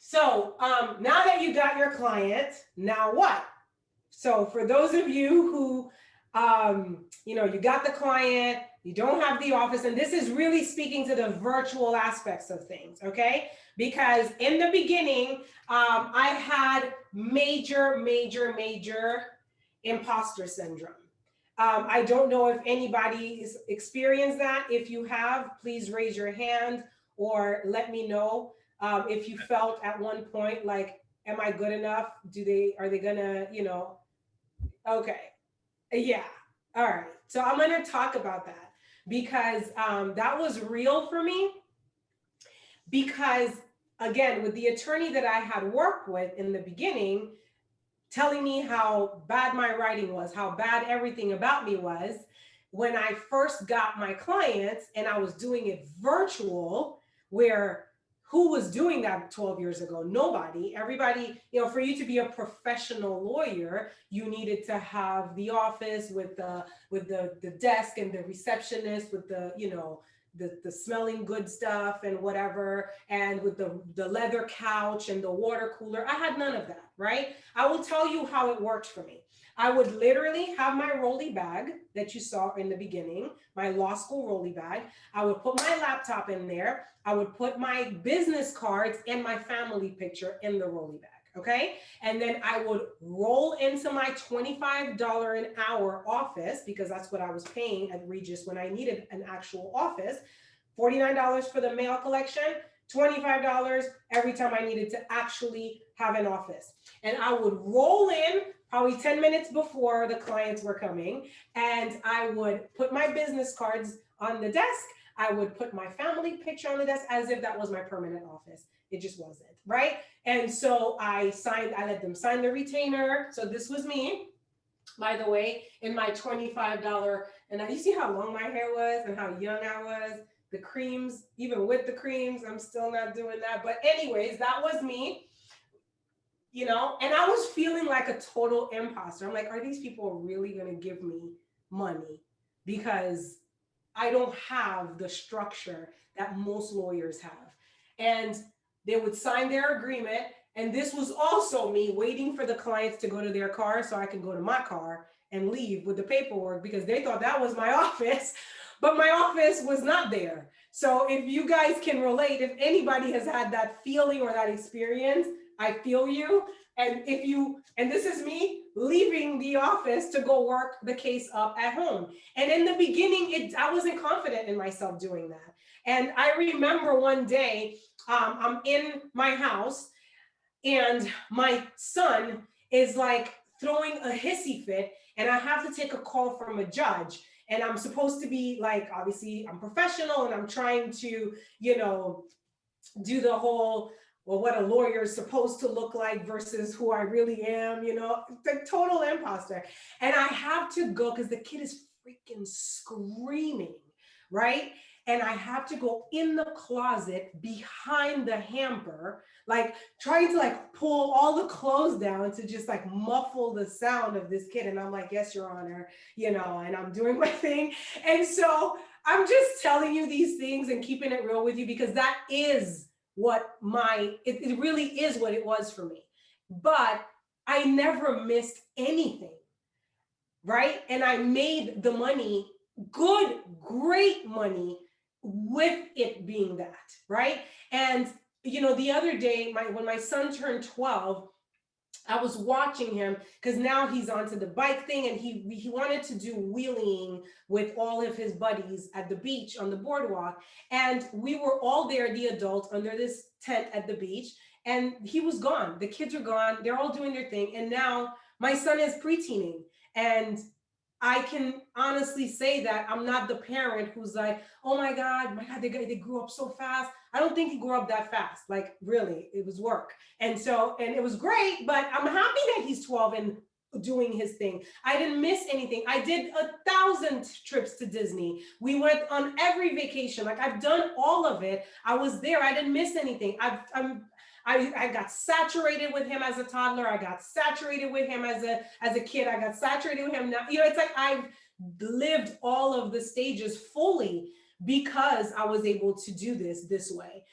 So now that you got your client, now what? So for those of you who, you got the client, you don't have the office, and this is really speaking to the virtual aspects of things, okay? Because in the beginning, I had major imposter syndrome. I don't know if anybody's experienced that. If you have, please raise your hand or let me know if you felt at one point like, am I good enough? Are they gonna, okay. Yeah. All right. So I'm going to talk about that because that was real for me. Because again, with the attorney that I had worked with in the beginning, telling me how bad my writing was, how bad everything about me was, when I first got my clients and I was doing it virtual, where who was doing that 12 years ago? Nobody. Everybody, for you to be a professional lawyer, you needed to have the office with the desk and the receptionist with the smelling good stuff and whatever, and with the leather couch and the water cooler. I had none of that, right? I will tell you how it worked for me. I would literally have my rolly bag that you saw in the beginning, my law school rolly bag. I would put my laptop in there. I would put my business cards and my family picture in the rolly bag, okay? And then I would roll into my $25 an hour office, because that's what I was paying at Regis when I needed an actual office. $49 for the mail collection, $25 every time I needed to actually have an office. And I would roll in probably 10 minutes before the clients were coming, and I would put my business cards on the desk. I would put my family picture on the desk as if that was my permanent office. It just wasn't, right? And so I let them sign the retainer. So this was me, by the way, in my $25. And you see how long my hair was and how young I was? The creams, even with the creams, I'm still not doing that. But anyways, that was me, and I was feeling like a total imposter. I'm like, are these people really going to give me money? Because I don't have the structure that most lawyers have. And they would sign their agreement. And this was also me waiting for the clients to go to their car so I can go to my car and leave with the paperwork, because they thought that was my office, but my office was not there. So if you guys can relate, if anybody has had that feeling or that experience, I feel you. And this is me leaving the office to go work the case up at home. And in the beginning, I wasn't confident in myself doing that. And I remember one day, I'm in my house and my son is like throwing a hissy fit, and I have to take a call from a judge. And I'm supposed to be like, obviously I'm professional and I'm trying to, do the whole, well, what a lawyer is supposed to look like versus who I really am, the total imposter. And I have to go because the kid is freaking screaming, right? And I have to go in the closet behind the hamper, like trying to like pull all the clothes down to just like muffle the sound of this kid. And I'm like, yes, Your Honor, and I'm doing my thing. And so I'm just telling you these things and keeping it real with you, because that is what it really is what it was for me. But I never missed anything, right? And I made the money, good, great money, with it being that, right? And the other day, when my son turned 12, I was watching him because now he's onto the bike thing, and he wanted to do wheeling with all of his buddies at the beach on the boardwalk. And we were all there, the adults, under this tent at the beach, and he was gone. The kids are gone. They're all doing their thing. And now my son is preteening, and I can honestly say that I'm not the parent who's like, oh my God, they grew up so fast. I don't think he grew up that fast. Like, really, it was work. And it was great, but I'm happy that he's 12 and doing his thing. I didn't miss anything. I did 1,000 trips to Disney. We went on every vacation. Like, I've done all of it. I was there. I didn't miss anything. I got saturated with him as a toddler. I got saturated with him as a kid. I got saturated with him now. It's like I've lived all of the stages fully because I was able to do this way.